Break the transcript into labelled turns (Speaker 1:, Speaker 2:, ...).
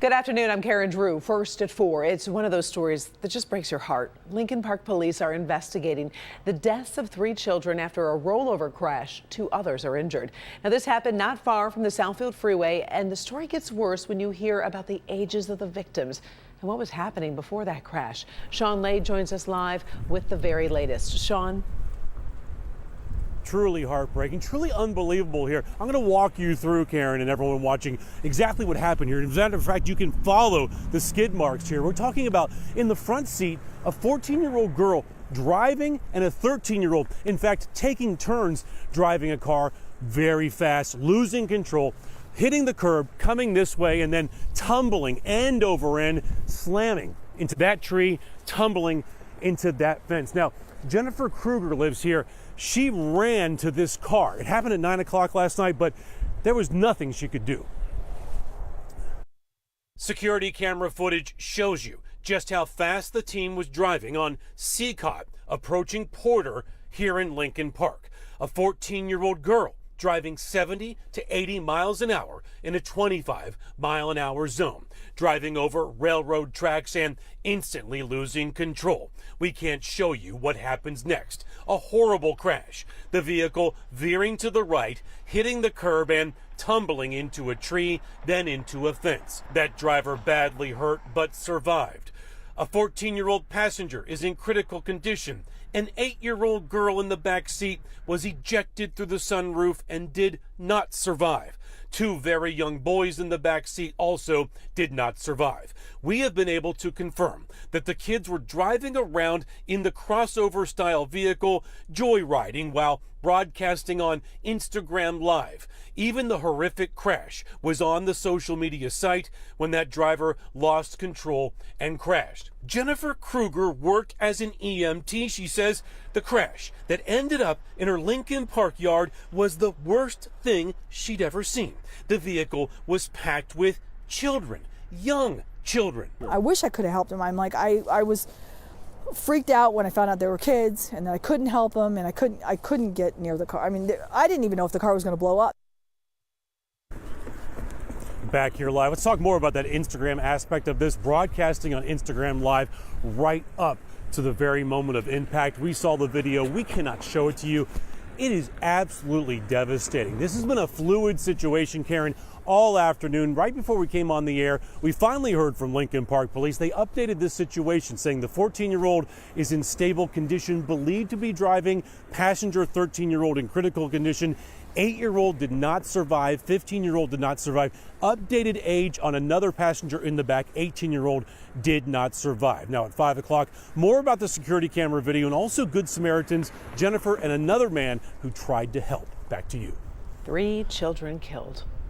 Speaker 1: Good afternoon. I'm Karen Drew. First at 4. It's one of those stories that just breaks your heart. Lincoln Park police are investigating the deaths of 3 children after a rollover crash. 2 others are injured. Now, this happened not far from the Southfield Freeway, and the story gets worse when you hear about the ages of the victims and what was happening before that crash. Sean Lay joins us live with the very latest. Sean.
Speaker 2: Truly heartbreaking, truly unbelievable here. I'm going to walk you through, Karen, and everyone watching, exactly what happened here. As a matter of fact, you can follow the skid marks here. We're talking about, in the front seat, a 14-year-old girl driving and a 13-year-old, in fact, taking turns driving a car very fast, losing control, hitting the curb, coming this way, and then tumbling end over end, slamming into that tree, tumbling into that fence. Now, Jennifer Kruger lives here. She ran to this car. It happened at 9 o'clock last night, but there was nothing she could do. Security camera footage shows you just how fast the team was driving on Cicotte, approaching Porter here in Lincoln Park. A 14-year-old girl driving 70 to 80 miles an hour in a 25-mile-an-hour zone, driving over railroad tracks and instantly losing control. We can't show you what happens next. A horrible crash. The vehicle veering to the right, hitting the curb and tumbling into a tree, then into a fence. That driver badly hurt but survived. A 14-year-old passenger is in critical condition. An 8-year-old girl in the back seat was ejected through the sunroof and did not survive. 2 very young boys in the back seat also did not survive. We have been able to confirm that the kids were driving around in the crossover-style vehicle, joyriding while broadcasting on Instagram Live. Even the horrific crash was on the social media site when that driver lost control and crashed. Jennifer Kruger worked as an EMT. She says the crash that ended up in her Lincoln Park yard was the worst thing she'd ever seen. The vehicle was packed with children, young children.
Speaker 3: I wish I could have helped them. I was freaked out when I found out they were kids, and I couldn't help them, and I couldn't get near the car. I mean, I didn't even know if the car was going to blow up.
Speaker 2: Back here live. Let's talk more about that Instagram aspect of this, broadcasting on Instagram Live right up to the very moment of impact. We saw the video. We cannot show it to you. It is absolutely devastating. This has been a fluid situation, Karen, all afternoon. Right before we came on the air, we finally heard from Lincoln Park Police. They updated this situation, saying the 14-year-old is in stable condition, believed to be driving, passenger 13-year-old in critical condition. 8-year-old did not survive, 15-year-old did not survive. Updated age on another passenger in the back, 18-year-old, did not survive. Now at 5 o'clock, more about the security camera video and also Good Samaritans, Jennifer and another man who tried to help. Back to you.
Speaker 1: 3 children killed.